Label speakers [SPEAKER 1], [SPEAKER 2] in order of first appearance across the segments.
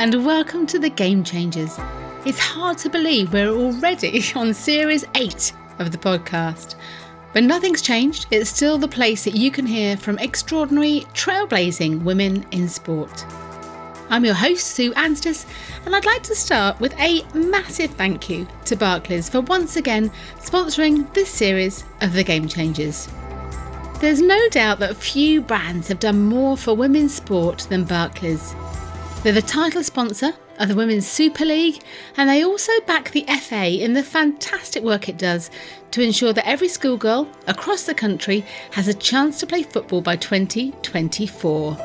[SPEAKER 1] and welcome to The Game Changers. It's hard to believe we're already on Series 8 of the podcast. But nothing's changed. It's still the place that you can hear from extraordinary, trailblazing women in sport. I'm your host, Sue Anstiss, and I'd like to start with a massive thank you to Barclays for once again sponsoring this series of The Game Changers. There's no doubt that few brands have done more for women's sport than Barclays. They're the title sponsor of the Women's Super League, and they also back the FA in the fantastic work it does to ensure that every schoolgirl across the country has a chance to play football by 2024.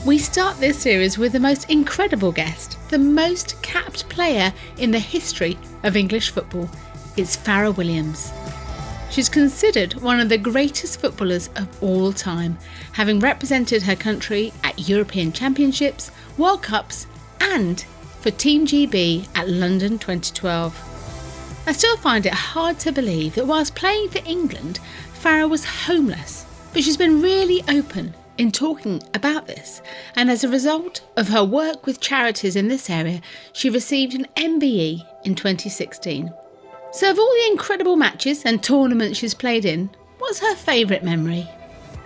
[SPEAKER 1] We start this series with the most incredible guest, the most capped player in the history of English football. It's Fara Williams. She's considered one of the greatest footballers of all time, having represented her country at European Championships, World Cups and for Team GB at London 2012. I still find it hard to believe that whilst playing for England, Fara was homeless, but she's been really open in talking about this, and as a result of her work with charities in this area, she received an MBE in 2016. So of all the incredible matches and tournaments she's played in, what's her favourite memory?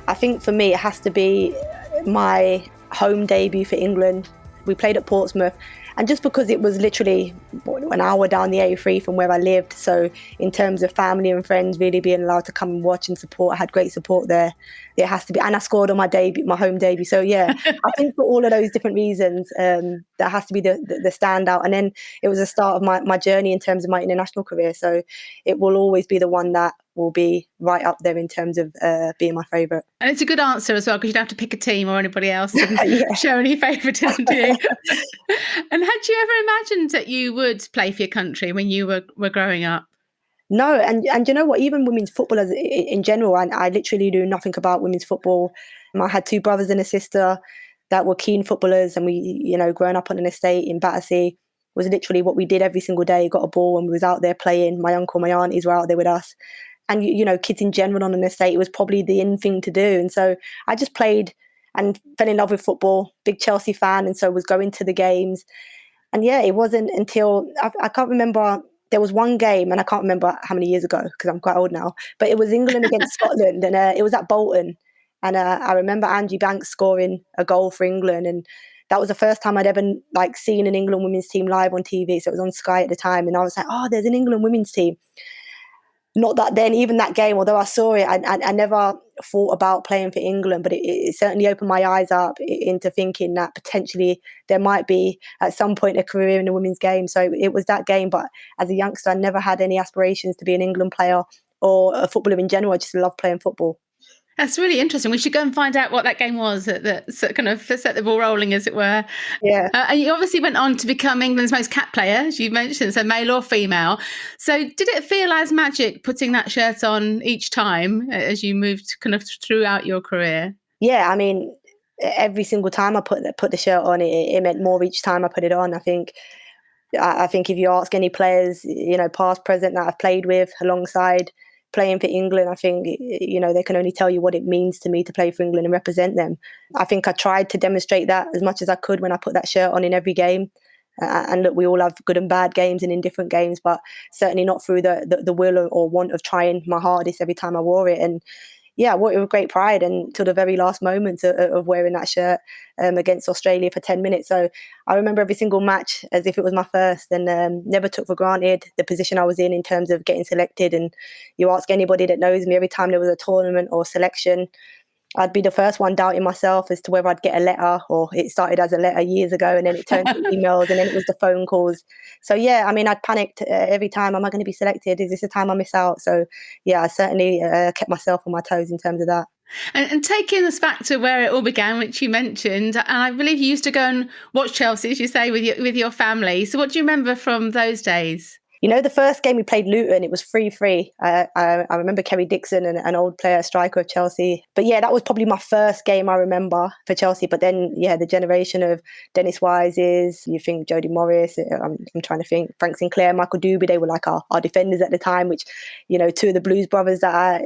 [SPEAKER 2] I think for me it has to be my home debut for England. We played at Portsmouth, and just because it was literally an hour down the A3 from where I lived, so in terms of family and friends really being allowed to come and watch and support, I had great support there. It has to be, and I scored on my debut, my home debut. So yeah, I think for all of those different reasons, that has to be the standout. And then it was the start of my journey in terms of my international career. So it will always be the one that will be right up there in terms of being my favourite.
[SPEAKER 1] And it's a good answer as well, because you don't have to pick a team or anybody else and show any favouritism, do you? And had you ever imagined that you would play for your country when you were growing up?
[SPEAKER 2] No, and you know what, even women's footballers in general, I literally knew nothing about women's football. I had two brothers and a sister that were keen footballers, and we, growing up on an estate in Battersea was literally what we did every single day. Got a ball and we was out there playing. My uncle, my aunties were out there with us. And, kids in general on an estate, it was probably the in thing to do. And so I just played and fell in love with football, big Chelsea fan, and so was going to the games. And yeah, it wasn't until, I can't remember, there was one game, and I can't remember how many years ago because I'm quite old now, but it was England against Scotland, and it was at Bolton. And I remember Angie Banks scoring a goal for England, and that was the first time I'd ever seen an England women's team live on TV. So it was on Sky at the time, and I was like, oh, there's an England women's team. Not that then, even that game, although I saw it, I never thought about playing for England, but it certainly opened my eyes up into thinking that potentially there might be at some point a career in the women's game. So it was that game, but as a youngster, I never had any aspirations to be an England player or a footballer in general. I just loved playing football.
[SPEAKER 1] That's really interesting. We should go and find out what that game was that kind of set the ball rolling, as it were.
[SPEAKER 2] Yeah.
[SPEAKER 1] And you obviously went on to become England's most capped player, as you mentioned, so male or female. So did it feel as magic putting that shirt on each time as you moved kind of throughout your career?
[SPEAKER 2] Yeah, I mean, every single time I put the shirt on, it meant more each time I put it on. I think if you ask any players, past, present, that I've played with alongside playing for England, I think, they can only tell you what it means to me to play for England and represent them. I think I tried to demonstrate that as much as I could when I put that shirt on in every game. And look, we all have good and bad games and indifferent games, but certainly not through the will or want of trying my hardest every time I wore it. And yeah, I wore it with great pride until the very last moments of wearing that shirt against Australia for 10 minutes. So I remember every single match as if it was my first, and never took for granted the position I was in terms of getting selected. And you ask anybody that knows me, every time there was a tournament or selection, I'd be the first one doubting myself as to whether I'd get a letter, or it started as a letter years ago and then it turned to emails and then it was the phone calls. So yeah, I mean, I'd panicked every time. Am I going to be selected? Is this the time I miss out? So yeah, I certainly kept myself on my toes in terms of that.
[SPEAKER 1] And taking us back to where it all began, which you mentioned, and I believe you used to go and watch Chelsea, as you say, with your family. So what do you remember from those days?
[SPEAKER 2] The first game we played Luton, it was 3-3. I remember Kerry Dixon, an old player, striker of Chelsea. But yeah, that was probably my first game I remember for Chelsea. But then, yeah, the generation of Dennis Wises, you think Jody Morris, I'm trying to think, Frank Sinclair, Michael Doobie, they were like our defenders at the time, which, two of the Blues brothers that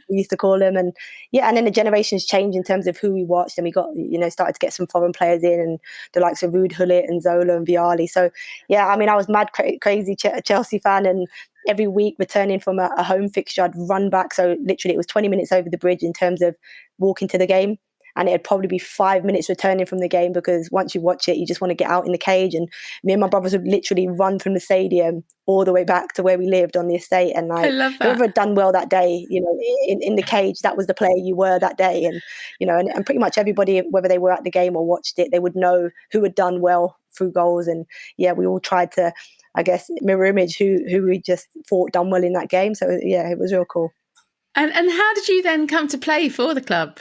[SPEAKER 2] we used to call them. And yeah, and then the generations changed in terms of who we watched, and we got, started to get some foreign players in, and the likes of Ruud Gullit and Zola and Vialli. So yeah, I mean, I was mad crazy Chelsea fan, and every week returning from a home fixture, I'd run back. So literally it was 20 minutes over the bridge in terms of walking to the game. And it'd probably be 5 minutes returning from the game, because once you watch it, you just want to get out in the cage. And me and my brothers would literally run from the stadium all the way back to where we lived on the estate. And
[SPEAKER 1] I love that.
[SPEAKER 2] Whoever had done well that day, in the cage, that was the player you were that day. And, and pretty much everybody, whether they were at the game or watched it, they would know who had done well through goals. And yeah, we all tried to, I guess, mirror image who we just thought done well in that game. So yeah, it was real cool.
[SPEAKER 1] And how did you then come to play for the club?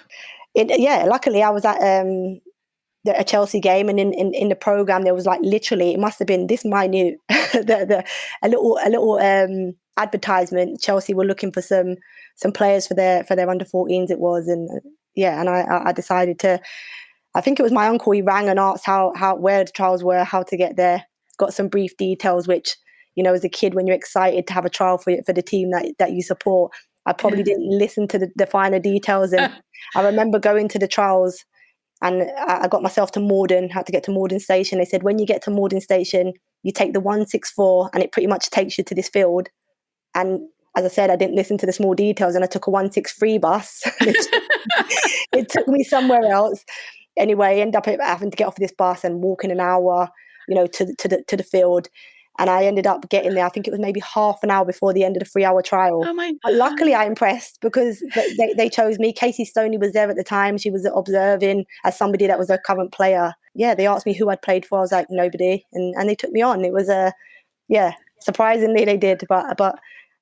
[SPEAKER 2] Luckily I was at a Chelsea game, and in the program there was like literally, it must have been this minute, a little advertisement. Chelsea were looking for some players for their under 14s, it was, and and I decided to. I think it was my uncle. He rang and asked where the trials were, how to get there. Got some brief details, which as a kid, when you're excited to have a trial for the team that you support, I probably didn't listen to the finer details. And I remember going to the trials, and I got myself to Morden, had to get to Morden Station. They said, when you get to Morden Station, you take the 164 and it pretty much takes you to this field. And as I said, I didn't listen to the small details, and I took a 163 bus. It took me somewhere else. Anyway, I ended up having to get off this bus and walking an hour, to the field. And I ended up getting there, I think it was maybe half an hour before the end of the 3-hour trial.
[SPEAKER 1] Oh my God.
[SPEAKER 2] But luckily I impressed, because they chose me. Casey Stoney was there at the time. She was observing as somebody that was a current player. Yeah, they asked me who I'd played for. I was like, nobody. And they took me on. It was surprisingly they did. But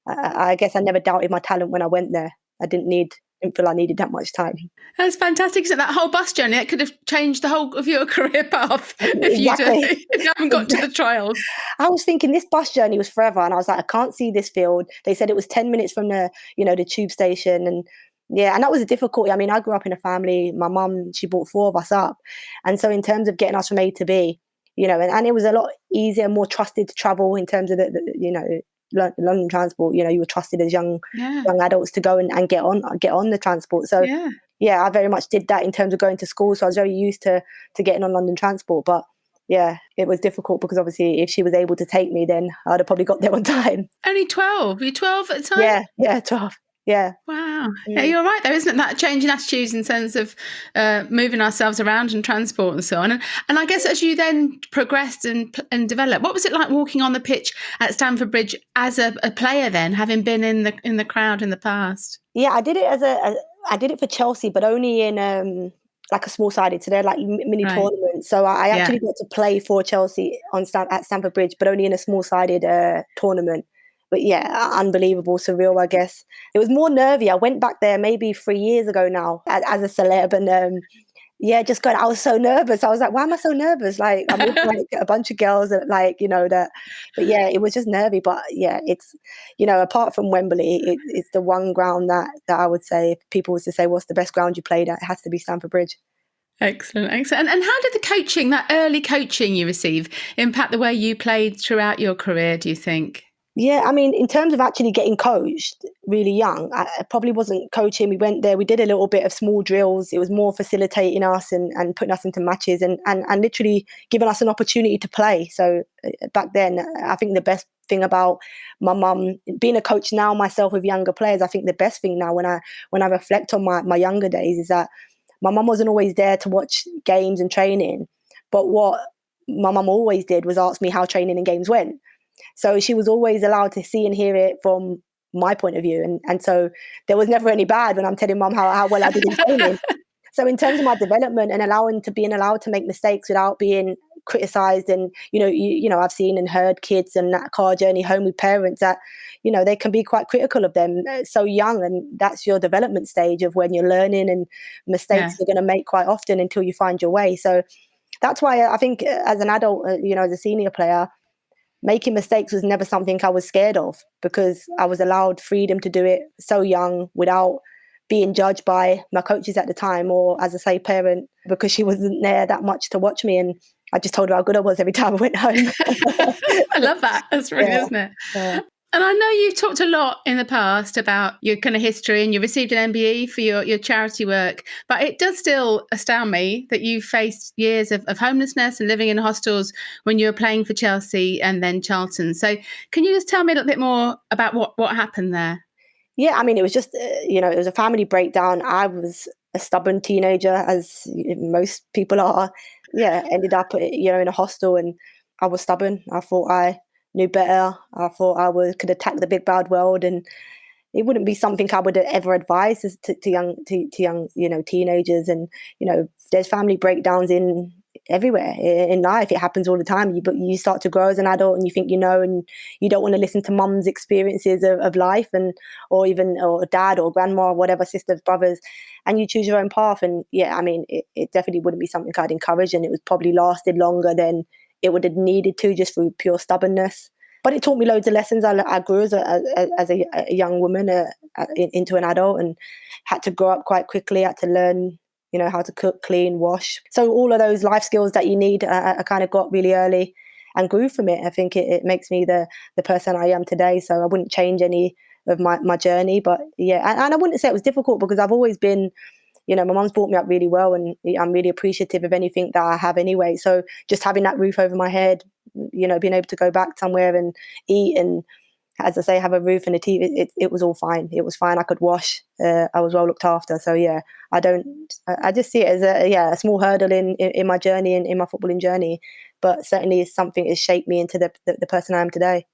[SPEAKER 2] I guess I never doubted my talent when I went there. I didn't feel I needed that much time.
[SPEAKER 1] That's fantastic. So that whole bus journey, that could have changed the whole of your career path if you haven't got to the trials.
[SPEAKER 2] I was thinking this bus journey was forever, and I was like, I can't see this field. They said it was 10 minutes from the tube station, and and that was a difficulty. I mean, I grew up in a family. My mum, she brought 4 of us up, and so in terms of getting us from A to B, and it was a lot easier, more trusted to travel in terms of the London transport. You were trusted as young adults to go and get on the transport. So I very much did that in terms of going to school. So I was very used to getting on London transport. But yeah, it was difficult, because obviously if she was able to take me, then I'd have probably got there on time.
[SPEAKER 1] Only 12? You're 12 at the time?
[SPEAKER 2] Yeah, 12. Yeah.
[SPEAKER 1] Wow. Yeah, you're right though, isn't it? That change in attitudes in terms of moving ourselves around and transport and so on. And I guess as you then progressed and developed, what was it like walking on the pitch at Stamford Bridge as a player then, having been in the crowd in the past? Yeah,
[SPEAKER 2] I did it I did it for Chelsea, but only in like a small-sided, so they're like mini tournaments. So I actually got to play for Chelsea at Stamford Bridge, but only in a small-sided tournament. But yeah, unbelievable, surreal, I guess. It was more nervy. I went back there maybe 3 years ago now as a celeb, and just going, I was so nervous. I was like, why am I so nervous? Like, I'm with like a bunch of girls that that. But yeah, it was just nervy. But yeah, it's, apart from Wembley, it's the one ground that I would say, if people was to say, what's the best ground you played at, it has to be Stamford Bridge.
[SPEAKER 1] Excellent. And how did the coaching, that early coaching you received, impact the way you played throughout your career, do you think?
[SPEAKER 2] Yeah, I mean, in terms of actually getting coached really young, I probably wasn't coaching. We went there, we did a little bit of small drills. It was more facilitating us and putting us into matches and literally giving us an opportunity to play. So back then, I think the best thing about my mum, being a coach now myself with younger players, I think the best thing now when I reflect on my younger days is that my mum wasn't always there to watch games and training. But what my mum always did was ask me how training and games went. So she was always allowed to see and hear it from my point of view. And so there was never any bad when I'm telling mum how well I did in training. So in terms of my development and being allowed to make mistakes without being criticised, and, I've seen and heard kids and that car journey home with parents that, they can be quite critical of them so young. And that's your development stage of when you're learning, and mistakes you're going to make quite often until you find your way. So that's why I think as an adult, as a senior player, making mistakes was never something I was scared of, because I was allowed freedom to do it so young without being judged by my coaches at the time, or, as I say, parent, because she wasn't there that much to watch me. And I just told her how good I was every time I went home.
[SPEAKER 1] I love that. That's brilliant, isn't it?
[SPEAKER 2] Yeah.
[SPEAKER 1] And I know you've talked a lot in the past about your kind of history, and you received an MBE for your charity work, but it does still astound me that you faced years of homelessness and living in hostels when you were playing for Chelsea and then Charlton. So can you just tell me a little bit more about what happened there?
[SPEAKER 2] Yeah, I mean, it was just, it was a family breakdown. I was a stubborn teenager, as most people are. Yeah, ended up, in a hostel, and I was stubborn. I thought I knew better. I thought could attack the big bad world, and it wouldn't be something I would ever advise to young, teenagers. And, there's family breakdowns everywhere in life. It happens all the time. But you start to grow as an adult, and you think and you don't want to listen to mum's experiences of life, or dad or grandma or whatever, sisters, brothers, and you choose your own path. And yeah, I mean, it definitely wouldn't be something I'd encourage, and it was probably lasted longer than it would have needed to, just through pure stubbornness. But it taught me loads of lessons. I grew as a young woman into an adult, and had to grow up quite quickly. Had to learn, how to cook, clean, wash. So all of those life skills that you need, I kind of got really early and grew from it. I think it makes me the person I am today. So I wouldn't change any of my journey. But yeah, and I wouldn't say it was difficult, because I've always been, my mum's brought me up really well, and I'm really appreciative of anything that I have anyway. So just having that roof over my head, being able to go back somewhere and eat, and, as I say, have a roof and a TV, it was all fine. It was fine. I could wash. I was well looked after. So yeah, I just see it as a small hurdle in my journey and in my footballing journey, but certainly is something that's shaped me into the person I am today.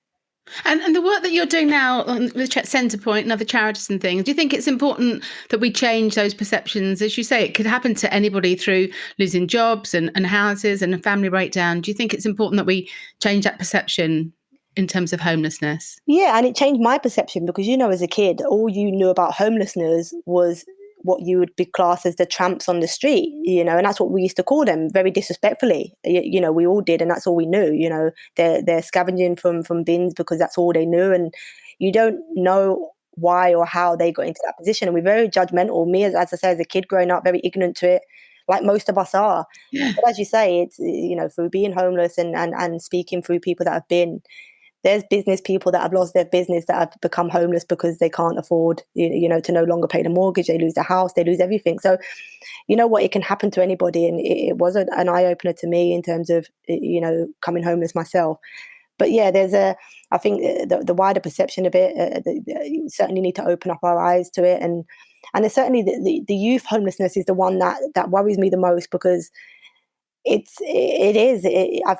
[SPEAKER 1] And the work that you're doing now with Centrepoint and other charities and things, do you think it's important that we change those perceptions? As you say, it could happen to anybody through losing jobs and houses and a family breakdown. Do you think it's important that we change that perception in terms of homelessness?
[SPEAKER 2] Yeah, and it changed my perception, because, as a kid, all you knew about homelessness was what you would be classed as the tramps on the street, and that's what we used to call them, very disrespectfully. We all did, and that's all we knew. They're scavenging from bins because that's all they knew, and you don't know why or how they got into that position. And we're very judgmental. Me, as I say, as a kid growing up, very ignorant to it, like most of us are.
[SPEAKER 1] Yeah.
[SPEAKER 2] But as you say, it's through being homeless and speaking through people that have been. There's business people that have lost their business, that have become homeless because they can't afford, to no longer pay the mortgage. They lose their house, they lose everything. So, it can happen to anybody. And it was an eye opener to me in terms of, coming homeless myself. But yeah, I think the wider perception of it, you certainly need to open up our eyes to it. And there's certainly the youth homelessness is the one that worries me the most, because I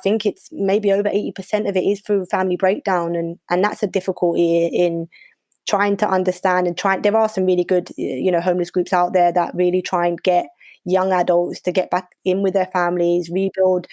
[SPEAKER 2] think it's maybe over 80% of it is through family breakdown, and that's a difficulty in trying to understand there are some really good homeless groups out there that really try and get young adults to get back in with their families, rebuild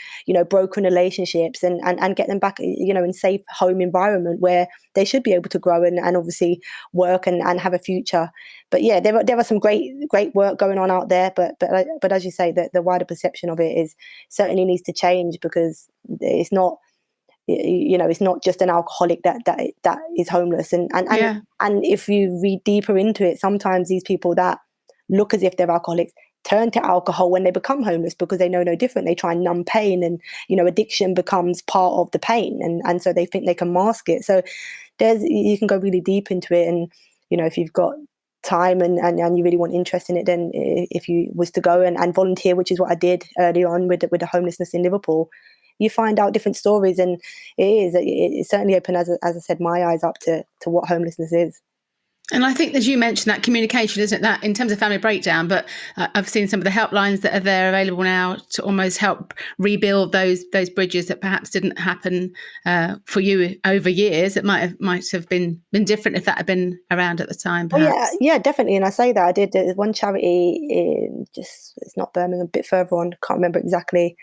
[SPEAKER 2] broken relationships, and get them back in safe home environment where they should be able to grow and obviously work and have a future. But yeah, there are some great work going on out there, but as you say, the wider perception of it certainly needs to change, because it's not it's not just an alcoholic that is homeless, and if you read deeper into it, sometimes these people that look as if they're alcoholics turn to alcohol when they become homeless, because they know no different. They try and numb pain, and addiction becomes part of the pain, and so they think they can mask it. So you can go really deep into it, and if you've got time and you really want interest in it, then if you was to go and volunteer, which is what I did early on with the homelessness in Liverpool, you find out different stories, and it certainly opened, as I said, my eyes up to what homelessness is.
[SPEAKER 1] And I think, as you mentioned, that communication, isn't it, that in terms of family breakdown, but I've seen some of the helplines that are there available now to almost help rebuild those bridges that perhaps didn't happen for you over years. It might have been different if that had been around at the time, perhaps.
[SPEAKER 2] Oh, yeah, definitely. And I say that I did one charity it's not Birmingham, a bit further on, can't remember exactly,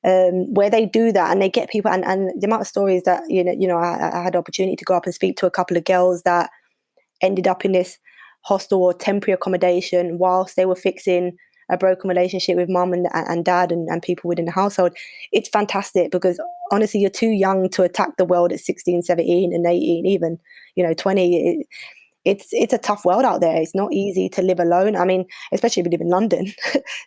[SPEAKER 2] where they do that, and they get people, and the amount of stories that I had the opportunity to go up and speak to a couple of girls that ended up in this hostel or temporary accommodation whilst they were fixing a broken relationship with mum and dad and people within the household. It's fantastic, because honestly, you're too young to attack the world at 16, 17 and 18, even, 20. It's a tough world out there. It's not easy to live alone. I mean, especially if you live in London,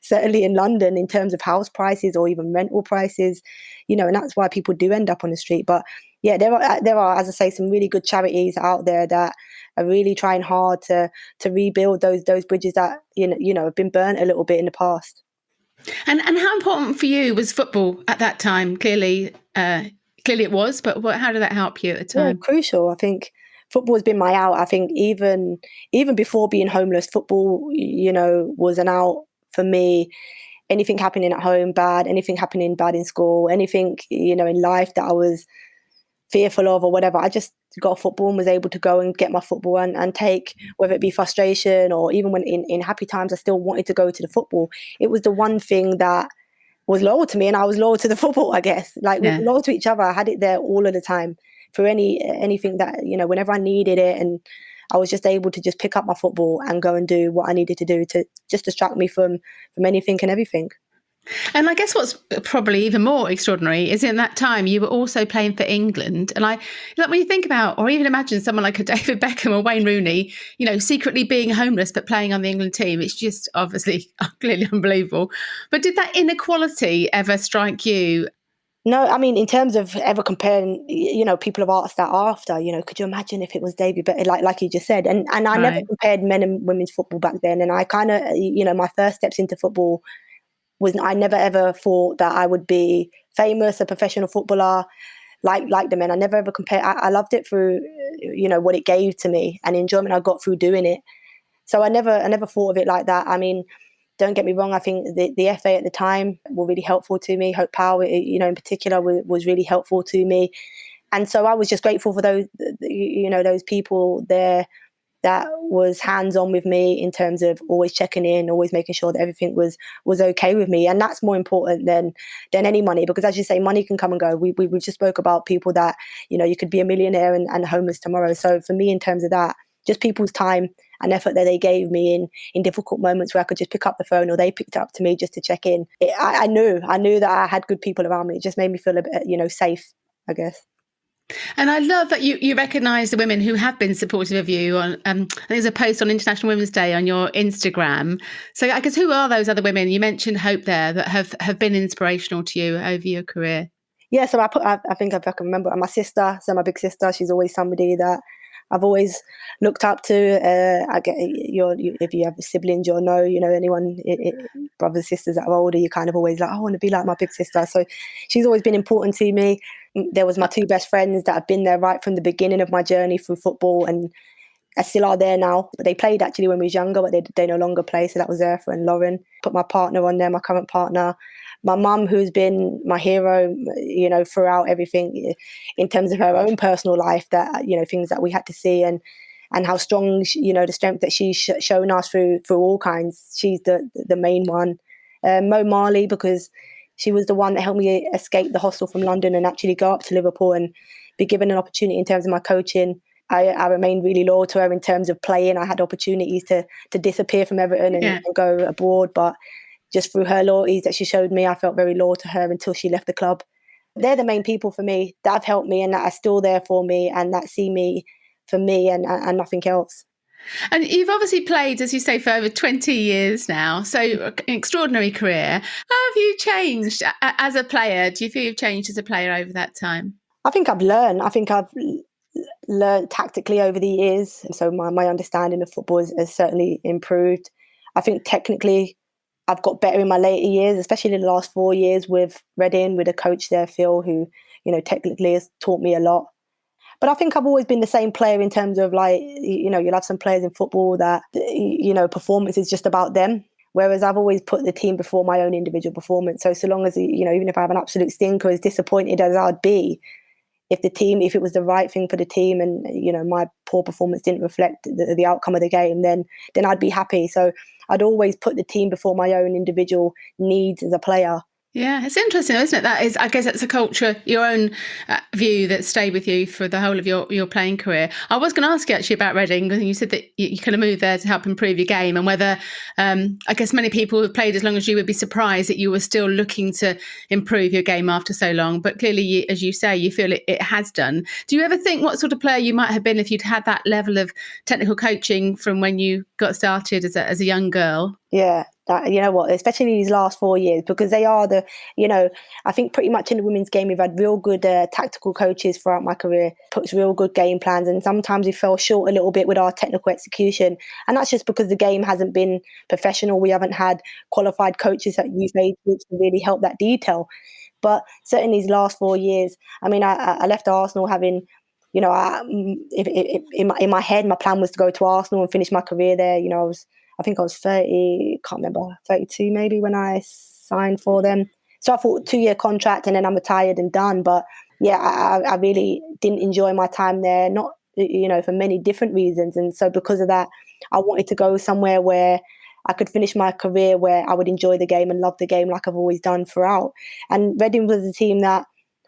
[SPEAKER 2] certainly in London in terms of house prices or even rental prices, and that's why people do end up on the street. But yeah, there are, as I say, some really good charities out there that are really trying hard to rebuild those bridges that, have been burnt a little bit in the past.
[SPEAKER 1] And how important for you was football at that time? Clearly it was, but how did that help you at the time?
[SPEAKER 2] Yeah, crucial. I think football has been my out. I think even before being homeless, football, was an out for me. Anything happening at home bad, anything happening bad in school, anything, in life that I was fearful of or whatever, I just got football and was able to go and get my football and take, whether it be frustration or even when in happy times, I still wanted to go to the football. It was the one thing that was loyal to me, and I was loyal to the football, I guess. Like, we were loyal to each other. I had it there all of the time for anything that, whenever I needed it, and I was just able to just pick up my football and go and do what I needed to do to just distract me from anything and everything.
[SPEAKER 1] And I guess what's probably even more extraordinary is in that time you were also playing for England. And when you think about, or even imagine someone like a David Beckham or Wayne Rooney, secretly being homeless but playing on the England team, it's just obviously clearly unbelievable. But did that inequality ever strike you?
[SPEAKER 2] No, I mean, in terms of ever comparing, people have asked that after, could you imagine if it was David Beckham, like you just said? And I never compared men and women's football back then. And I kind of, my first steps into football I never ever thought that I would be famous, a professional footballer like the men. I never ever compared. I loved it through, what it gave to me and the enjoyment I got through doing it. So I never thought of it like that. I mean, don't get me wrong. I think the FA at the time were really helpful to me. Hope Power, in particular, was really helpful to me. And so I was just grateful for those, those people there that was hands-on with me in terms of always checking in, always making sure that everything was okay with me. And that's more important than any money, because as you say, money can come and go. We just spoke about people that, you could be a millionaire and homeless tomorrow. So for me, in terms of that, just people's time and effort that they gave me in difficult moments where I could just pick up the phone or they picked it up to me just to check in. I knew that I had good people around me. It just made me feel a bit, safe, I guess.
[SPEAKER 1] And I love that you recognise the women who have been supportive of you. On I think there's a post on International Women's Day on your Instagram. So I guess who are those other women? You mentioned Hope there that have been inspirational to you over your career.
[SPEAKER 2] Yeah, so I think if I can remember, my sister, so my big sister, she's always somebody that I've always looked up to. If you have siblings, you'll know, anyone, brothers, sisters that are older, you kind of always like, I want to be like my big sister. So she's always been important to me. There was my two best friends that have been there right from the beginning of my journey through football and still are there now. They played actually when we was younger, but they no longer play. So that was Zerfa and Lauren. Put my partner on there, my current partner. My mum, who's been my hero, throughout everything in terms of her own personal life, that, things that we had to see and how strong, the strength that she's shown us through all kinds. She's the main one. Mo Marley, because she was the one that helped me escape the hostel from London and actually go up to Liverpool and be given an opportunity in terms of my coaching. I remained really loyal to her in terms of playing. I had opportunities to disappear from Everton and go abroad, but just through her loyalties that she showed me, I felt very loyal to her until she left the club. They're the main people for me that have helped me and that are still there for me and that see me for me and nothing else.
[SPEAKER 1] And you've obviously played, as you say, for over 20 years now. So an extraordinary career. How have you changed as a player? Do you feel you've changed as a player over that time?
[SPEAKER 2] I think I've learned. I think I've learned tactically over the years. So my understanding of football has certainly improved. I think technically I've got better in my later years, especially in the last 4 years with Reading, with a coach there, Phil, who, technically has taught me a lot. But I think I've always been the same player in terms of you'll have some players in football that, performance is just about them. Whereas I've always put the team before my own individual performance. So long as, even if I have an absolute stinker, as disappointed as I'd be, if it was the right thing for the team and, my poor performance didn't reflect the outcome of the game, then I'd be happy. So I'd always put the team before my own individual needs as a player.
[SPEAKER 1] Yeah, it's interesting, isn't it? That is, I guess that's a culture, your own view that stayed with you for the whole of your playing career. I was going to ask you actually about Reading, because you said that you kind of moved there to help improve your game, and whether, I guess many people who've played as long as you would be surprised that you were still looking to improve your game after so long. But clearly, as you say, you feel it has done. Do you ever think what sort of player you might have been if you'd had that level of technical coaching from when you got started as a young girl?
[SPEAKER 2] Yeah, you know what, especially in these last 4 years, because they are I think pretty much in the women's game, we've had real good tactical coaches throughout my career, puts real good game plans, and sometimes we fell short a little bit with our technical execution. And that's just because the game hasn't been professional. We haven't had qualified coaches at youth age groups to really help that detail. But certainly these last 4 years, I mean, I left Arsenal having, in my head, my plan was to go to Arsenal and finish my career there. I think I was 30, can't remember, 32 maybe when I signed for them. So I thought 2-year contract and then I'm retired and done. But yeah, I really didn't enjoy my time there, not, for many different reasons. And so because of that, I wanted to go somewhere where I could finish my career, where I would enjoy the game and love the game like I've always done throughout. And Reading was a team that,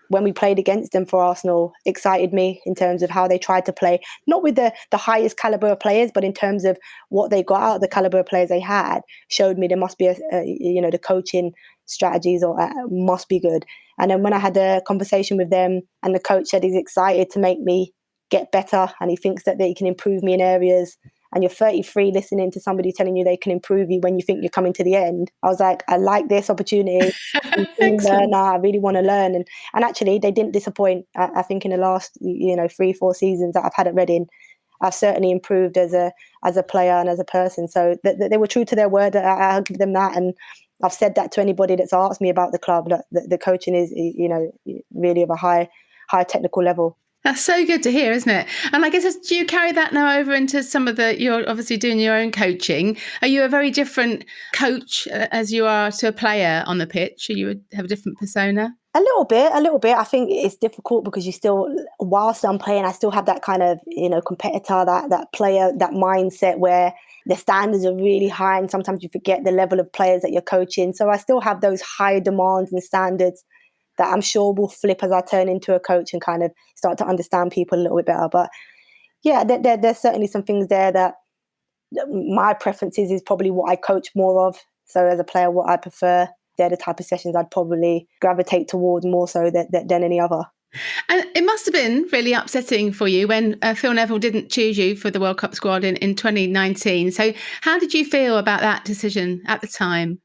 [SPEAKER 2] when we played against them for Arsenal, excited me in terms of how they tried to play, not with the highest caliber of players, but in terms of what they got out of the caliber of players they had, showed me there must be the coaching strategies must be good. And then when I had a conversation with them, and the coach said he's excited to make me get better, and he thinks that they can improve me in areas. And you're 33 listening to somebody telling you they can improve you when you think you're coming to the end. I was like, I like this opportunity.
[SPEAKER 1] Excellent.
[SPEAKER 2] I really want to learn. And actually, they didn't disappoint. I think in the last 3-4 seasons that I've had at Reading, I've certainly improved as a player and as a person. So they were true to their word. I'll give them that. And I've said that to anybody that's asked me about the club, that the coaching is really of a high technical level.
[SPEAKER 1] That's so good to hear, isn't it? And I guess, do you carry that now over into you're obviously doing your own coaching. Are you a very different coach as you are to a player on the pitch? Or you have a different persona?
[SPEAKER 2] A little bit. I think it's difficult because you still, whilst I'm playing, I still have that kind of, competitor, that player, that mindset where the standards are really high and sometimes you forget the level of players that you're coaching. So I still have those high demands and standards that I'm sure will flip as I turn into a coach and kind of start to understand people a little bit better. But yeah, there's certainly some things there that my preferences is probably what I coach more of. So as a player, what I prefer, they're the type of sessions I'd probably gravitate towards more so than any other.
[SPEAKER 1] And it must have been really upsetting for you when Phil Neville didn't choose you for the World Cup squad in 2019. So how did you feel about that decision at the time?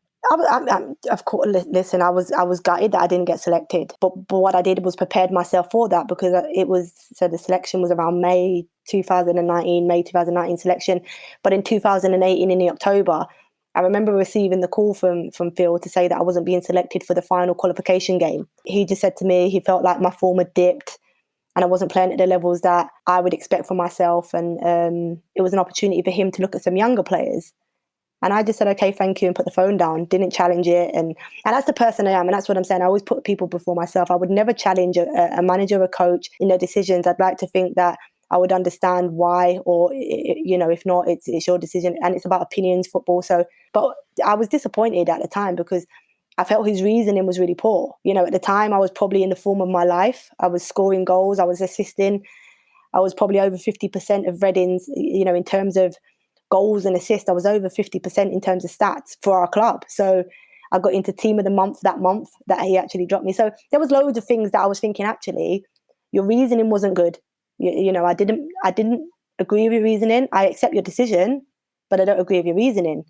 [SPEAKER 2] Of course, listen, I was gutted that I didn't get selected. But what I did was prepared myself for that, because the selection was around May 2019 selection. But in 2018, in the October, I remember receiving the call from Phil to say that I wasn't being selected for the final qualification game. He just said to me he felt like my form had dipped and I wasn't playing at the levels that I would expect for myself. And it was an opportunity for him to look at some younger players. And I just said, okay, thank you, and put the phone down, didn't challenge it. And that's the person I am. And that's what I'm saying. I always put people before myself. I would never challenge a manager or a coach in their decisions. I'd like to think that I would understand why, or, if not, it's your decision. And it's about opinions, football. So, but I was disappointed at the time because I felt his reasoning was really poor. At the time, I was probably in the form of my life. I was scoring goals. I was assisting. I was probably over 50% of Reading's, in terms of goals and assists. I was over 50% in terms of stats for our club. So I got into team of the month that he actually dropped me. So there was loads of things that I was thinking, actually, your reasoning wasn't good. I didn't agree with your reasoning. I accept your decision, but I don't agree with your reasoning.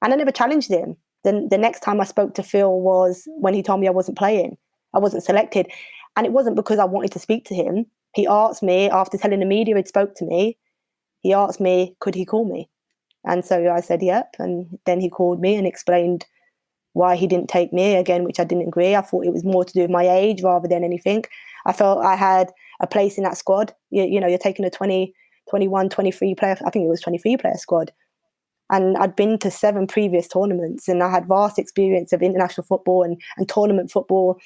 [SPEAKER 2] And I never challenged him. Then the next time I spoke to Phil was when he told me I wasn't playing. I wasn't selected. And it wasn't because I wanted to speak to him. He asked me, after telling the media he'd spoke to me, he asked me, could he call me? And so I said, yep. And then he called me and explained why he didn't take me, again, which I didn't agree. I thought it was more to do with my age rather than anything. I felt I had a place in that squad. You're taking a 20, 21, 23 player, I think it was 23 player squad. And I'd been to 7 previous tournaments and I had vast experience of international football and tournament football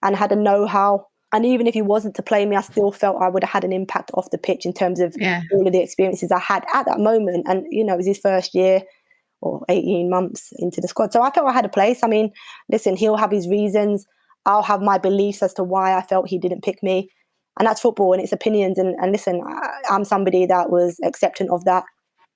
[SPEAKER 2] and had a know-how. And even if he wasn't to play me, I still felt I would have had an impact off the pitch in terms of all of the experiences I had at that moment. And, it was his first year or 18 months into the squad. So I felt I had a place. I mean, listen, he'll have his reasons. I'll have my beliefs as to why I felt he didn't pick me. And that's football and it's opinions. And listen, I'm somebody that was acceptant of that,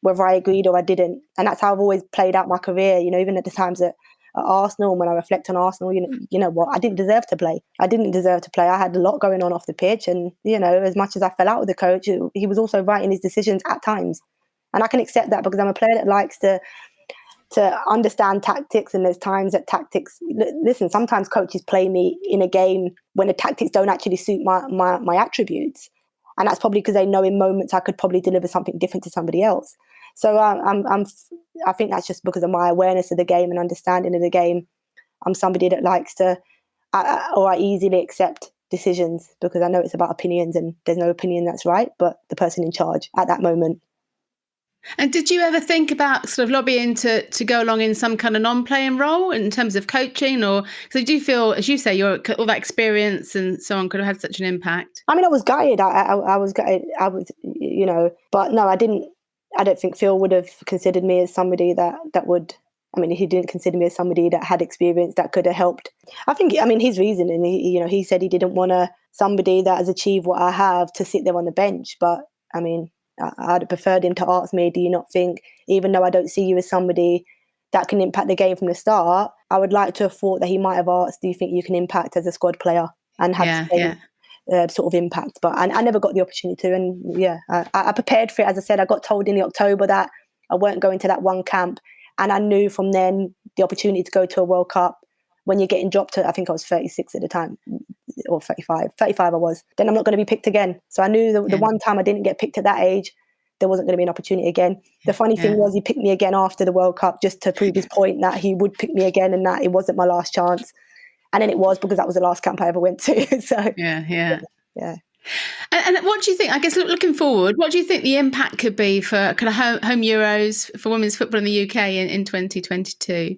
[SPEAKER 2] whether I agreed or I didn't. And that's how I've always played out my career, even at the times at Arsenal, when I reflect on Arsenal, you know what, I didn't deserve to play. I had a lot going on off the pitch. And, as much as I fell out with the coach, he was also right in his decisions at times. And I can accept that because I'm a player that likes to understand tactics, and there's times that tactics, listen, sometimes coaches play me in a game when the tactics don't actually suit my attributes. And that's probably because they know in moments I could probably deliver something different to somebody else. So I think that's just because of my awareness of the game and understanding of the game. I'm somebody that likes to, or I easily accept decisions because I know it's about opinions and there's no opinion that's right, but the person in charge at that moment.
[SPEAKER 1] And did you ever think about sort of lobbying to go along in some kind of non-playing role in terms of coaching? Or because I do feel, as you say, all that experience and so on could have had such an impact.
[SPEAKER 2] I mean, I was gutted. I was gutted. But no, I didn't. I don't think Phil would have considered me as somebody that would. I mean, he didn't consider me as somebody that had experience that could have helped. I think, his reasoning, he said he didn't want somebody that has achieved what I have to sit there on the bench. But I mean, I'd have preferred him to ask me, do you not think, even though I don't see you as somebody that can impact the game from the start, I would like to have thought that he might have asked, do you think you can impact as a squad player and have the same sort of impact? But I never got the opportunity to. And I prepared for it. As I said, I got told in October that I weren't going to that one camp. And I knew from then the opportunity to go to a World Cup, when you're getting dropped to, I think I was 36 at the time, or 35 I was, then I'm not going to be picked again. So I knew the one time I didn't get picked at that age, there wasn't going to be an opportunity again. The funny thing was he picked me again after the World Cup just to prove his point that he would pick me again and that it wasn't my last chance. And then it was, because that was the last camp I ever went to. So
[SPEAKER 1] yeah.
[SPEAKER 2] And
[SPEAKER 1] what do you think, I guess, looking forward, what do you think the impact could be for kind of home Euros for women's football in the UK in 2022?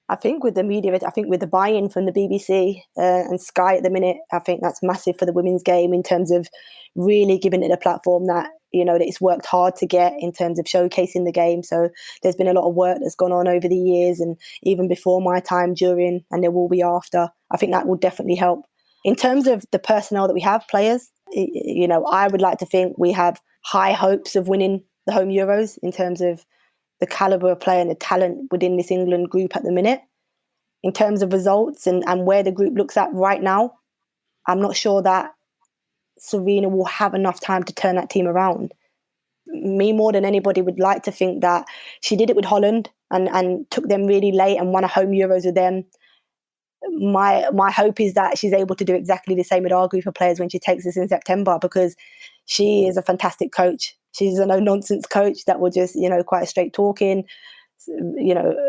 [SPEAKER 2] I think with the media, I think with the buy-in from the BBC and Sky at the minute, I think that's massive for the women's game in terms of really giving it a platform that, that it's worked hard to get in terms of showcasing the game. So there's been a lot of work that's gone on over the years, and even before my time, during, and there will be after. I think that will definitely help. In terms of the personnel that we have, players, I would like to think we have high hopes of winning the home Euros in terms of the calibre of player and the talent within this England group at the minute. In terms of results and where the group looks at right now, I'm not sure that Serena will have enough time to turn that team around. Me, more than anybody, would like to think that she did it with Holland and took them really late and won a home Euros with them. My hope is that she's able to do exactly the same with our group of players when she takes us in September, because she is a fantastic coach. She's a no-nonsense coach that will just, quite straight talking,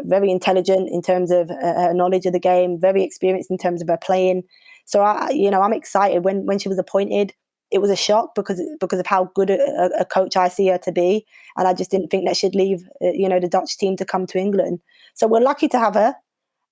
[SPEAKER 2] very intelligent in terms of her knowledge of the game, very experienced in terms of her playing. So, I'm excited. When she was appointed, it was a shock because of how good a coach I see her to be. And I just didn't think that she'd leave, the Dutch team to come to England. So we're lucky to have her.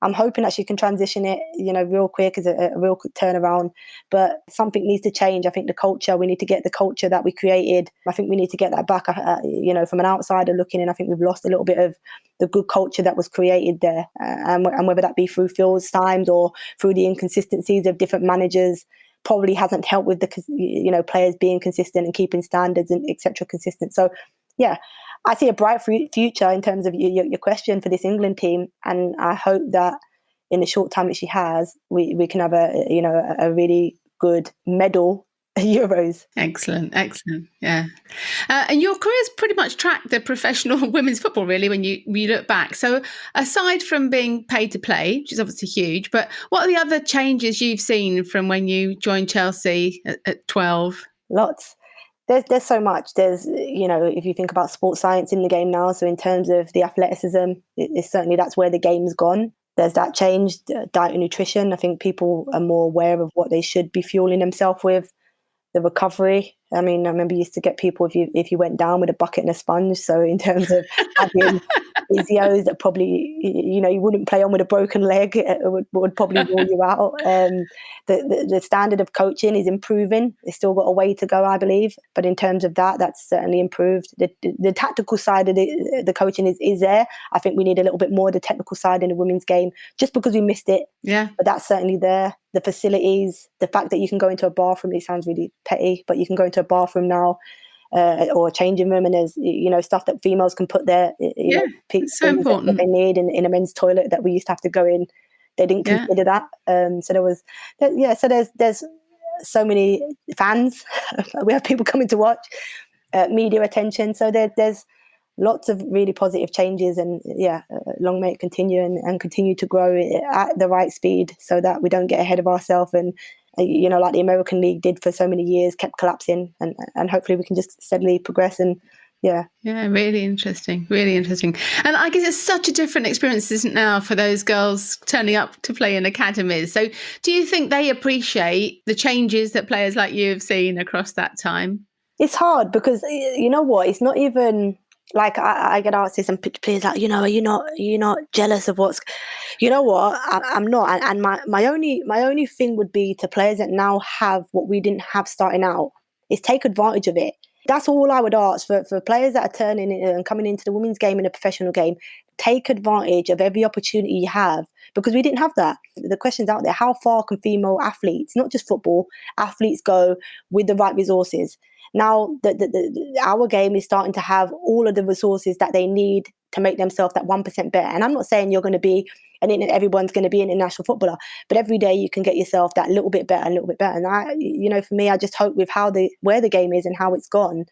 [SPEAKER 2] I'm hoping that she can transition it, real quick, as a real quick turnaround. But something needs to change. I think the culture, we need to get the culture that we created. I think we need to get that back. From an outsider looking in, I think we've lost a little bit of the good culture that was created there. And whether that be through Phil's times or through the inconsistencies of different managers, probably hasn't helped with the, players being consistent and keeping standards and et cetera consistent. So, yeah. I see a bright future in terms of your question for this England team, and I hope that in the short time that she has, we can have a really good medal Euros.
[SPEAKER 1] Excellent, yeah. And your career's pretty much tracked the professional women's football, really, when you look back. So aside from being paid to play, which is obviously huge, but what are the other changes you've seen from when you joined Chelsea at 12?
[SPEAKER 2] Lots. There's so much. There's, if you think about sports science in the game now, so in terms of the athleticism, it's certainly that's where the game's gone. There's that change, diet and nutrition. I think people are more aware of what they should be fueling themselves with. The recovery. I mean, I remember you used to get people if you went down with a bucket and a sponge. So in terms of having physios that probably, you wouldn't play on with a broken leg. It would probably rule you out. The standard of coaching is improving. It's still got a way to go, I believe. But in terms of that's certainly improved. The tactical side of the coaching is there. I think we need a little bit more of the technical side in the women's game, just because we missed it.
[SPEAKER 1] Yeah.
[SPEAKER 2] But that's certainly there. The facilities, the fact that you can go into a bathroom, it sounds really petty, but you can go into a bathroom now, or a changing room, and there's stuff that females can put there.
[SPEAKER 1] It's so important.
[SPEAKER 2] That they need in a men's toilet that we used to have to go in. They didn't consider that. So there was, so there's so many fans. We have people coming to watch, media attention. So there's lots of really positive changes, and long may it continue and continue to grow at the right speed, so that we don't get ahead of ourselves and like the American League did for so many years, kept collapsing, and hopefully we can just steadily progress. And
[SPEAKER 1] really interesting. And I guess it's such a different experience, isn't it, now for those girls turning up to play in academies? So do you think they appreciate the changes that players like you have seen across that time?
[SPEAKER 2] It's hard because you know what, it's not even like I get asked this, and players like, are you not jealous of what's, you know what, I'm not. And my only thing would be to players that now have what we didn't have starting out, is take advantage of it. That's all I would ask for players that are turning and coming into the women's game and the professional game. Take advantage of every opportunity you have, because we didn't have that. The question's out there: how far can female athletes, not just football athletes, go with the right resources? Now, our game is starting to have all of the resources that they need to make themselves that 1% better. And I'm not saying you're going to be, and everyone's going to be an international footballer, but every day you can get yourself that little bit better, a little bit better. And for me, I just hope with where the game is and how it's gone,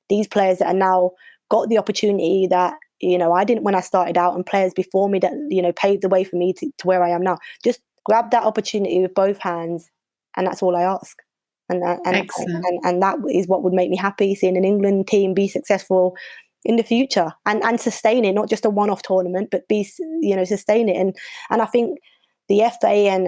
[SPEAKER 2] these players that are now got the opportunity that, I didn't when I started out, and players before me that, paved the way for me to where I am now, just grab that opportunity with both hands. And that's all I ask. And that is what would make me happy, seeing an England team be successful in the future and sustain it, not just a one-off tournament, but sustain it. And I think the FA and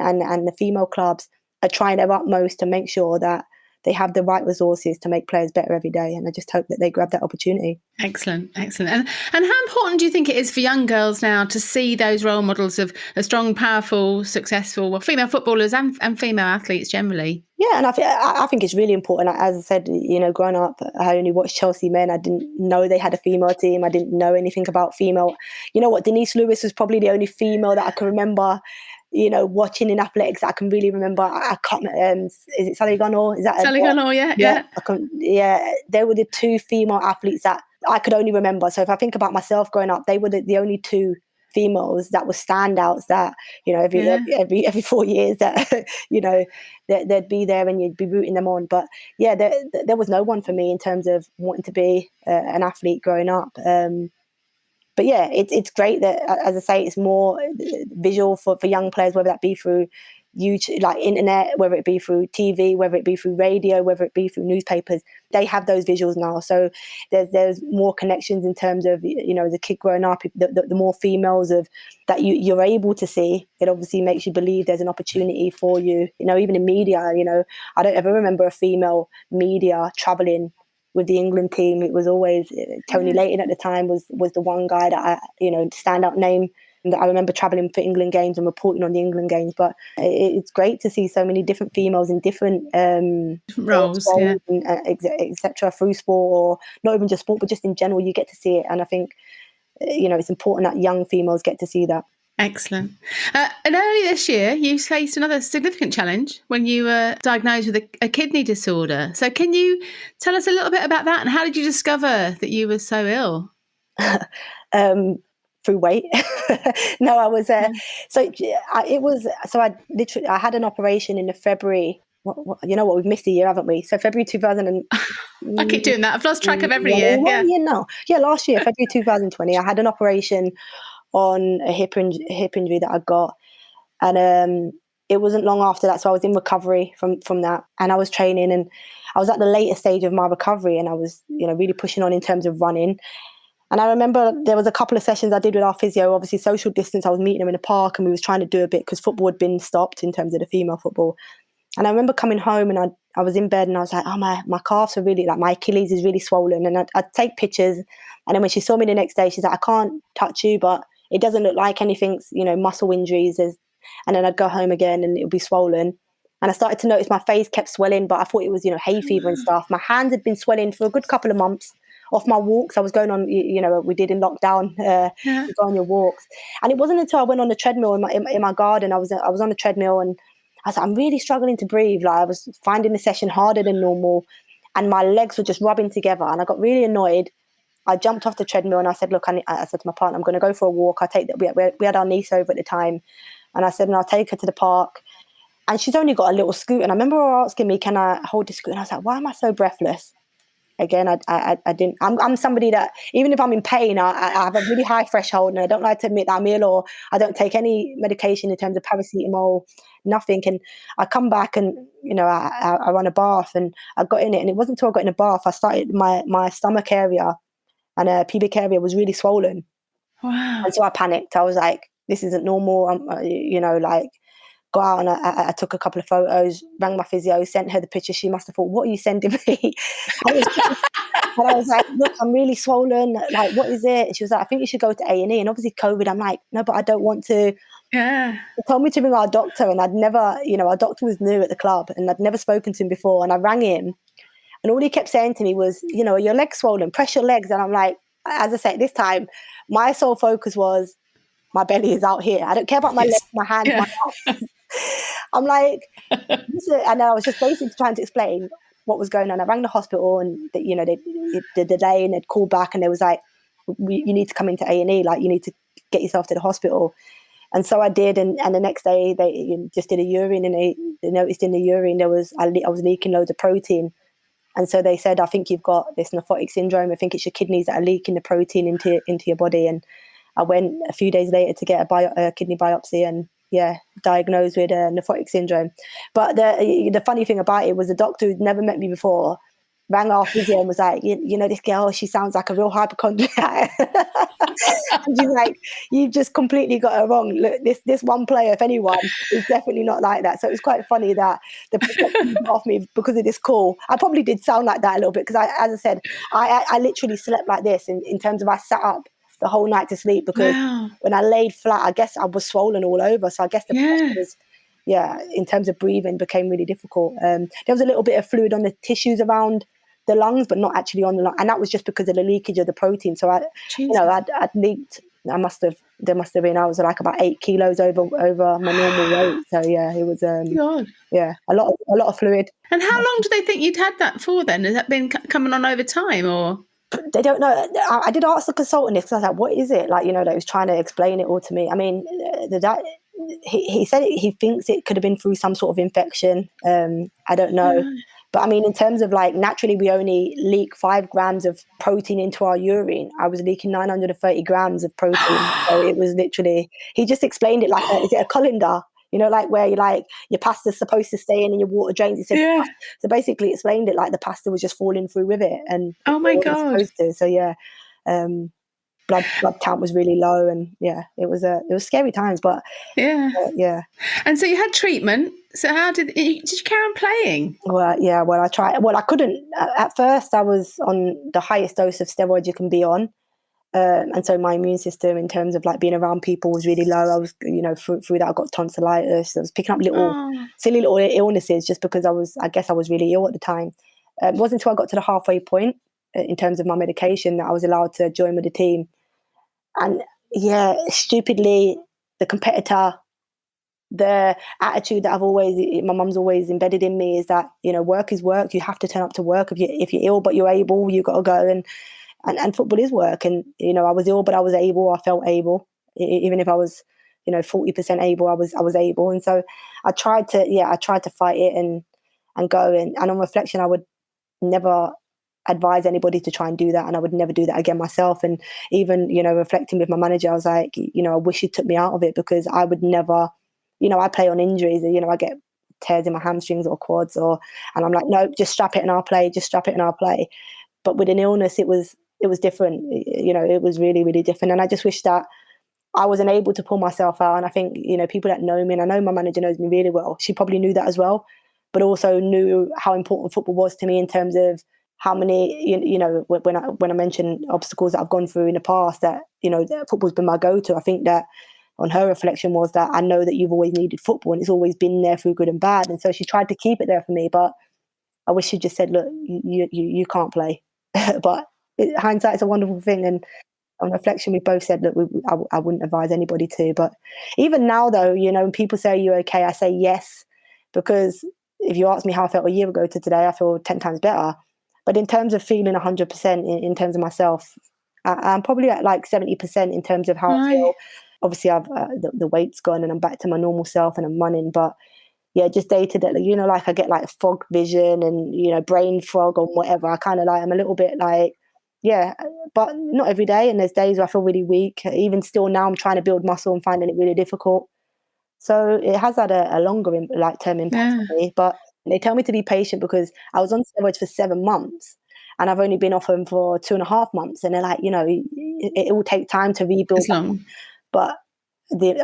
[SPEAKER 2] the female clubs are trying their utmost to make sure that they have the right resources to make players better every day. And I just hope that they grab that opportunity.
[SPEAKER 1] Excellent. And how important do you think it is for young girls now to see those role models of strong, powerful, successful, female footballers and female athletes generally?
[SPEAKER 2] Yeah, and I think it's really important. As I said, growing up, I only watched Chelsea men. I didn't know they had a female team. I didn't know anything about female. You know what? Denise Lewis was probably the only female that I can remember, watching in athletics that I can really remember. I can't. Is it Sally Gunnell? Is that
[SPEAKER 1] Sally Gunnell?
[SPEAKER 2] Yeah. They were the two female athletes that I could only remember. So if I think about myself growing up, they were the only two females that were standouts that, every 4 years that, they'd be there and you'd be rooting them on. But yeah, there was no one for me in terms of wanting to be an athlete growing up. But yeah, it's great that, as I say, it's more visual for young players, whether that be through YouTube, like internet, whether it be through TV, whether it be through radio, whether it be through newspapers. They have those visuals now, so there's more connections in terms of as a kid growing up. The more females that you're able to see, it obviously makes you believe there's an opportunity for you. Even in media, I don't ever remember a female media traveling with the England team. It was always Tony Layton at the time was the one guy that standout name that I remember traveling for England games and reporting on the England games. But it's great to see so many different females in different
[SPEAKER 1] roles,
[SPEAKER 2] etc. through sport, or not even just sport, but just in general, you get to see it. And I think it's important that young females get to see that.
[SPEAKER 1] Excellent. And early this year, you faced another significant challenge when you were diagnosed with a kidney disorder. So can you tell us a little bit about that, and how did you discover that you were so ill?
[SPEAKER 2] Through weight. No, I was I had an operation in the February. We've missed a year, haven't we? So February 2000 and
[SPEAKER 1] I keep doing that. I've lost track of every year.
[SPEAKER 2] Last year, February 2020, I had an operation on a hip injury that I got, and it wasn't long after that, so I was in recovery from that, and I was training, and I was at the later stage of my recovery, and I was really pushing on in terms of running. And I remember there was a couple of sessions I did with our physio, obviously social distance. I was meeting him in a park, and we was trying to do a bit because football had been stopped in terms of the female football. And I remember coming home, and I was in bed and I was like, oh, my calves are really, like, my Achilles is really swollen. And I'd take pictures. And then when she saw me the next day, she's like, I can't touch you, but it doesn't look like anything's, muscle injuries. And then I'd go home again and it would be swollen. And I started to notice my face kept swelling, but I thought it was, hay fever and stuff. My hands had been swelling for a good couple of months off my walks. I was going on, we did in lockdown, you go on your walks. And it wasn't until I went on the treadmill in my garden, I was on the treadmill and I was like, I'm really struggling to breathe. Like, I was finding the session harder than normal and my legs were just rubbing together. And I got really annoyed. I jumped off the treadmill and I said, look, I said to my partner, I'm going to go for a walk. We had our niece over at the time. And I said, and I'll take her to the park. And she's only got a little scooter. And I remember her asking me, can I hold the scooter? And I was like, why am I so breathless? Again, I didn't. I'm somebody that, even if I'm in pain, I have a really high threshold and I don't like to admit that I'm ill, or I don't take any medication in terms of paracetamol, nothing. And I come back and, I run a bath and I got in it. And it wasn't until I got in a bath, I started, my stomach area and pubic area was really swollen.
[SPEAKER 1] Wow.
[SPEAKER 2] And so I panicked. I was like, this isn't normal. Go out and I took a couple of photos, rang my physio, sent her the picture. She must have thought, what are you sending me? And I was like, look, I'm really swollen. Like, what is it? And she was like, I think you should go to A&E. And obviously COVID, I'm like, no, but I don't want to.
[SPEAKER 1] Yeah.
[SPEAKER 2] They told me to ring our doctor and I'd never, our doctor was new at the club and I'd never spoken to him before. And I rang him and all he kept saying to me was, your legs swollen, press your legs. And I'm like, as I said, this time, my sole focus was my belly is out here. I don't care about my legs, my hands, my arms. I'm like, and I was just basically trying to explain what was going on. I rang the hospital and the delay and they'd called back and they was like, you need to come into A&E, like you need to get yourself to the hospital. And so I did, and the next day they just did a urine and they noticed in the urine I was leaking loads of protein. And so they said, I think you've got this nephrotic syndrome. I think it's your kidneys that are leaking the protein into your body. And I went a few days later to get a kidney biopsy and diagnosed with nephrotic syndrome. But the funny thing about it was the doctor who'd never met me before rang our physio and was like, this girl, she sounds like a real hypochondriac. And she's like, you've just completely got her wrong. Look, this one player, if anyone, is definitely not like that. So it was quite funny that the perception off me because of this call. I probably did sound like that a little bit because as I said, I literally slept like this in terms of I sat up the whole night to sleep because when I laid flat, I guess I was swollen all over. So I guess the pressure was, in terms of breathing, became really difficult. There was a little bit of fluid on the tissues around the lungs, but not actually on the lung. And that was just because of the leakage of the protein. So I'd leaked, there must have been, I was like about 8 kilos over my normal weight. So it was, a lot of fluid.
[SPEAKER 1] And how long do they think you'd had that for then? Has that been coming on over time or?
[SPEAKER 2] They don't know. I did ask the consultant this because I was like, what is it? Like, they was trying to explain it all to me. I mean, he said he thinks it could have been through some sort of infection. I don't know. But I mean, in terms of like, naturally, we only leak 5 grams of protein into our urine. I was leaking 930 grams of protein. So it was literally, he just explained it like, is it a colander? Like where your pasta's supposed to stay in and your water drains. He said, so basically explained it like the pasta was just falling through with it. And
[SPEAKER 1] oh my God.
[SPEAKER 2] So blood count was really low and it was scary times, but
[SPEAKER 1] And so you had treatment. So how did you carry on playing?
[SPEAKER 2] Well, I tried. Well, I couldn't. At first, I was on the highest dose of steroids you can be on. And so my immune system in terms of like being around people was really low. I was, through that I got tonsillitis. I was picking up silly little illnesses just because I guess I was really ill at the time. It wasn't until I got to the halfway point in terms of my medication that I was allowed to join with the team. And stupidly, the competitor, the attitude that my mum's always embedded in me is that, work is work. You have to turn up to work. If you're ill but you're able, you got to go. And football is work. And, I was ill, but I was able. I felt able. Even if I was, 40% able, I was able. And so I tried to fight it and go. And on reflection, I would never advise anybody to try and do that. And I would never do that again myself. And even, reflecting with my manager, I was like, I wish he took me out of it because I would never, I play on injuries. I get tears in my hamstrings or quads and I'm like, no, just strap it and I'll play. Just strap it and I'll play. But with an illness, it was different. It was really, really different. And I just wish that I wasn't able to pull myself out. And I think, people that know me, and I know my manager knows me really well, she probably knew that as well. but also knew how important football was to me in terms of how many, when I mentioned obstacles that I've gone through in the past, that, that football's been my go-to. I think that on her reflection was that I know that you've always needed football and it's always been there through good and bad. And so she tried to keep it there for me, but I wish she just said, look, you can't play. But hindsight is a wonderful thing. And on reflection, we both said that I wouldn't advise anybody to. But even now, though, when people say, are you okay? I say yes, because if you ask me how I felt a year ago to today, I feel 10 times better. But in terms of feeling 100% in terms of myself, I'm probably at like 70% in terms of how I feel. Obviously, I've the weight's gone and I'm back to my normal self and I'm running. But yeah, just day to day, like I get like fog vision and, brain fog or whatever. I kind of like, I'm a little bit like, yeah, but not every day. And there's days where I feel really weak. Even still now, I'm trying to build muscle and finding it really difficult. So it has had a longer term impact on me. But they tell me to be patient because I was on steroids for 7 months and I've only been off them for 2.5 months. And they're like, it will take time to rebuild. But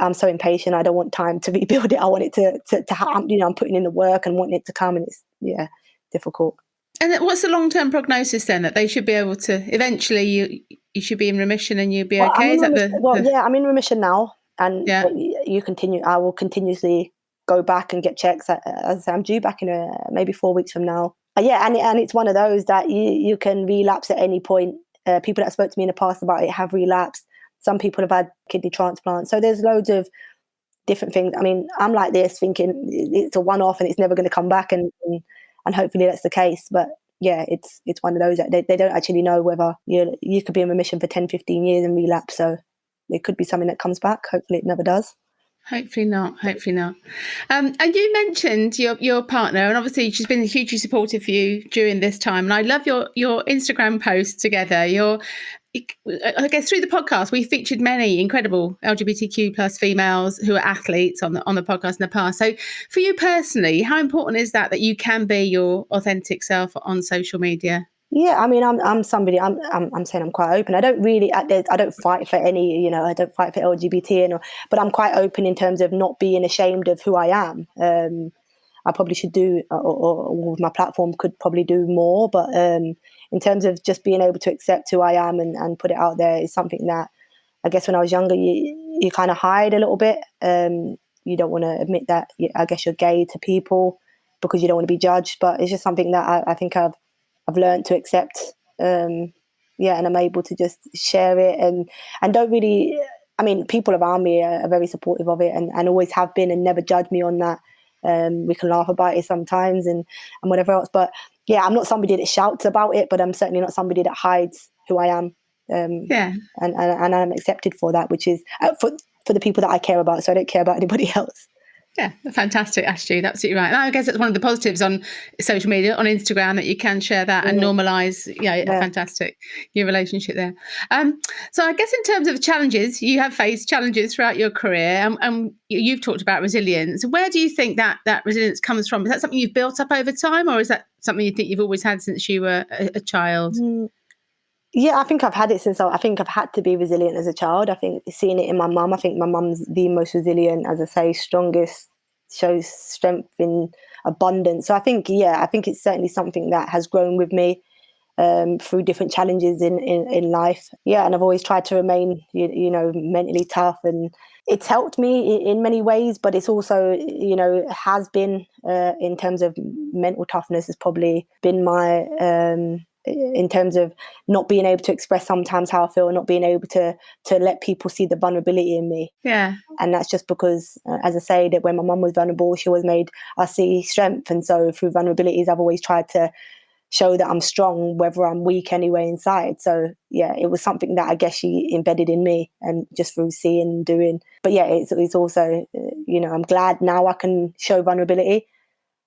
[SPEAKER 2] I'm so impatient. I don't want time to rebuild it. I want it to happen. I'm putting in the work and wanting it to come, and it's difficult.
[SPEAKER 1] And what's the long-term prognosis then, that they should be able to eventually you should be in remission and you'll be okay?
[SPEAKER 2] I'm in remission now, and I will continuously go back and get checks. As I'm due back in maybe 4 weeks from now. And it's one of those that you can relapse at any point. People that spoke to me in the past about it have relapsed. Some people have had kidney transplants. So there's loads of different things. I mean, I'm like this thinking it's a one-off and it's never going to come back, and hopefully that's the case. But yeah, it's one of those that they don't actually know whether you could be in remission for 10, 15 years and relapse. So it could be something that comes back. Hopefully it never does.
[SPEAKER 1] Hopefully not. And you mentioned your partner, and obviously she's been hugely supportive for you during this time. And I love your Instagram posts together. I guess through the podcast, we featured many incredible LGBTQ plus females who are athletes on the podcast in the past. So for you personally, how important is that you can be your authentic self on social media?
[SPEAKER 2] Yeah, I mean, I'm somebody. I'm saying I'm quite open. I don't fight for any. I don't fight for LGBT, but I'm quite open in terms of not being ashamed of who I am. I probably should do, or with my platform could probably do more. But in terms of just being able to accept who I am and put it out there is something that I guess when I was younger, you kind of hide a little bit. You don't want to admit that I guess you're gay to people because you don't want to be judged. But it's just something that I think I've learned to accept. And I'm able to just share it and don't really. I mean, people around me are very supportive of it and always have been and never judge me on that. We can laugh about it sometimes and whatever else. But yeah, I'm not somebody that shouts about it, but I'm certainly not somebody that hides who I am. And I'm accepted for that, which is for the people that I care about. So I don't care about anybody else.
[SPEAKER 1] Yeah, a fantastic attitude. Absolutely right. And I guess it's one of the positives on social media, on Instagram, that you can share that and normalise. Fantastic, your relationship there. So I guess in terms of challenges, you have faced challenges throughout your career, and you've talked about resilience. Where do you think that resilience comes from? Is that something you've built up over time, or is that something you think you've always had since you were a child?
[SPEAKER 2] Yeah, I think I've had it since I think I've had to be resilient as a child. I think seeing it in my mum, I think my mum's the most resilient, as I say, strongest, shows strength in abundance. So I think it's certainly something that has grown with me through different challenges in life. Yeah, and I've always tried to remain, mentally tough, and it's helped me in many ways, but it's also, has been, in terms of mental toughness, has probably been my... in terms of not being able to express sometimes how I feel and not being able to let people see the vulnerability in me.
[SPEAKER 1] Yeah.
[SPEAKER 2] And that's just because, as I say, that when my mum was vulnerable, she always made us see strength. And so through vulnerabilities, I've always tried to show that I'm strong, whether I'm weak anyway inside. So yeah, it was something that I guess she embedded in me, and just through seeing and doing. But yeah, it's also, I'm glad now I can show vulnerability,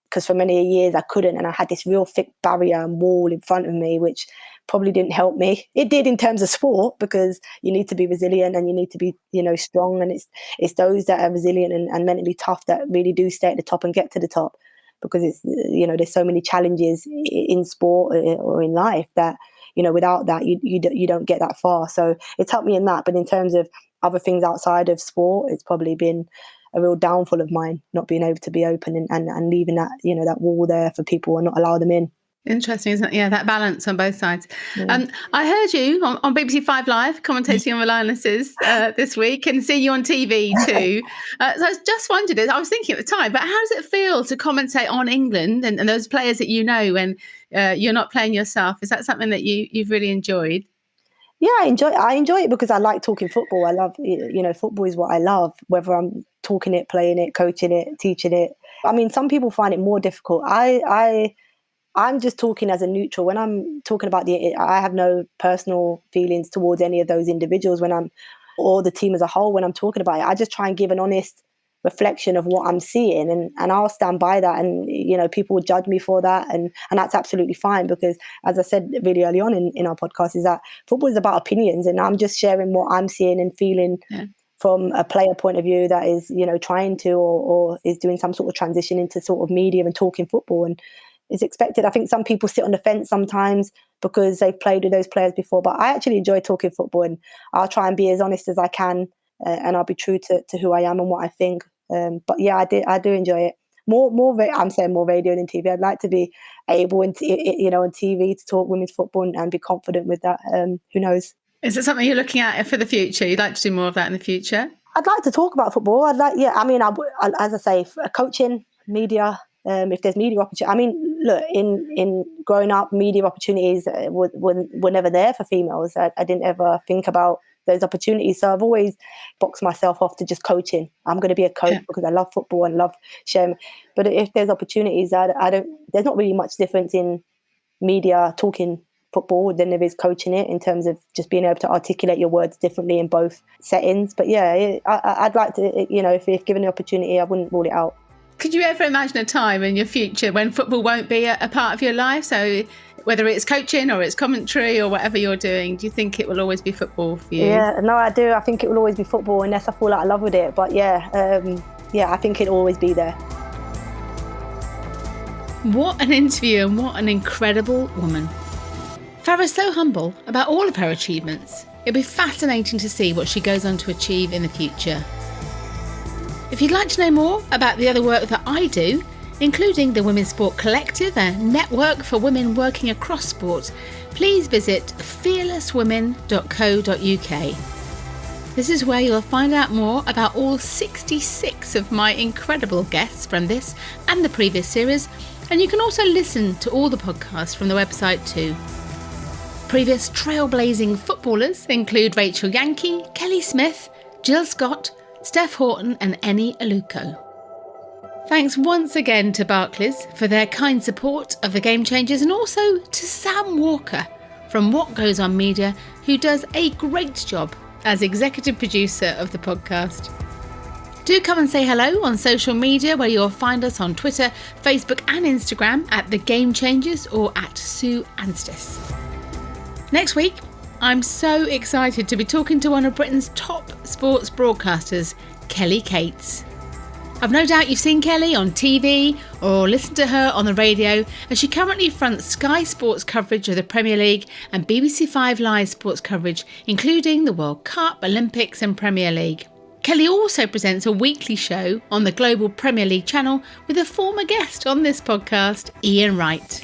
[SPEAKER 2] because for many years I couldn't, and I had this real thick barrier and wall in front of me, which probably didn't help me. It did in terms of sport, because you need to be resilient and you need to be, strong, and it's those that are resilient and mentally tough that really do stay at the top and get to the top, because it's, there's so many challenges in sport or in life that, without that you don't get that far. So it's helped me in that. But in terms of other things outside of sport, it's probably been a real downfall of mine, not being able to be open and leaving that, that wall there for people and not allow them in.
[SPEAKER 1] Interesting, isn't it? Yeah, that balance on both sides.
[SPEAKER 2] Yeah.
[SPEAKER 1] I heard you on BBC 5 Live commentating on the Lionesses this week, and see you on TV too. So I just wondered, I was thinking at the time, but how does it feel to commentate on England and those players that you know when you're not playing yourself? Is that something that you've really enjoyed?
[SPEAKER 2] Yeah, I enjoy it because I like talking football. I love, football is what I love, whether I'm talking it, playing it, coaching it, teaching it. I mean, some people find it more difficult. I'm just talking as a neutral. When I'm talking about I have no personal feelings towards any of those individuals or the team as a whole. When I'm talking about it, I just try and give an honest reflection of what I'm seeing, and I'll stand by that. And people will judge me for that, and that's absolutely fine, because as I said really early on in our podcast, is that football is about opinions, and I'm just sharing what I'm seeing and feeling. Yeah. From a player point of view that is, trying to or is doing some sort of transition into sort of media and talking football, and is expected. I think some people sit on the fence sometimes because they've played with those players before, but I actually enjoy talking football, and I'll try and be as honest as I can, and I'll be true to who I am and what I think. But yeah, I do enjoy it. I'm saying more radio than TV. I'd like to be able, on TV to talk women's football and be confident with that. Who knows?
[SPEAKER 1] Is it something you're looking at for the future? You'd like to do more of that in the future?
[SPEAKER 2] I'd like to talk about football. As I say, coaching, media. If there's media opportunity, I mean, look, in growing up, media opportunities were never there for females. I didn't ever think about those opportunities, so I've always boxed myself off to just coaching. I'm going to be a coach because I love football and love sharing. But if there's opportunities, there's not really much difference in media talking football than there is coaching it, in terms of just being able to articulate your words differently in both settings. But yeah, I'd like to, if given the opportunity, I wouldn't rule it out.
[SPEAKER 1] Could you ever imagine a time in your future when football won't be a part of your life? So whether it's coaching or it's commentary or whatever you're doing, do you think it will always be football for you?
[SPEAKER 2] Yeah, no, I do. I think it will always be football unless I fall out of love with it. But I think it'll always be there.
[SPEAKER 1] What an interview, and what an incredible woman. Fara's so humble about all of her achievements. It'll be fascinating to see what she goes on to achieve in the future. If you'd like to know more about the other work that I do, including the Women's Sport Collective, a network for women working across sport, please visit fearlesswomen.co.uk. This is where you'll find out more about all 66 of my incredible guests from this and the previous series, and you can also listen to all the podcasts from the website too. Previous trailblazing footballers include Rachel Yankee, Kelly Smith, Jill Scott, Steph Horton and Eni Aluko. Thanks once again to Barclays for their kind support of the Game Changers, and also to Sam Walker from What Goes On Media, who does a great job as executive producer of the podcast. Do come and say hello on social media, where you'll find us on Twitter, Facebook and Instagram at The Game Changers or at Sue Anstiss. Next week, I'm so excited to be talking to one of Britain's top sports broadcasters, Kelly Cates. I've no doubt you've seen Kelly on TV or listened to her on the radio, as she currently fronts Sky Sports coverage of the Premier League and BBC 5 Live sports coverage, including the World Cup, Olympics and Premier League. Kelly also presents a weekly show on the Global Premier League channel with a former guest on this podcast, Ian Wright.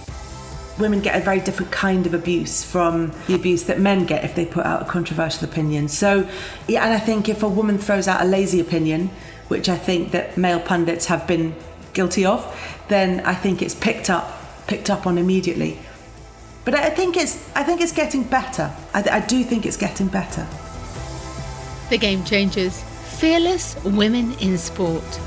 [SPEAKER 3] Women get a very different kind of abuse from the abuse that men get if they put out a controversial opinion. So, yeah, and I think if a woman throws out a lazy opinion, which I think that male pundits have been guilty of, then I think it's picked up on immediately. But I think it's getting better. I do think it's getting better.
[SPEAKER 1] The Game Changers. Fearless women in sport.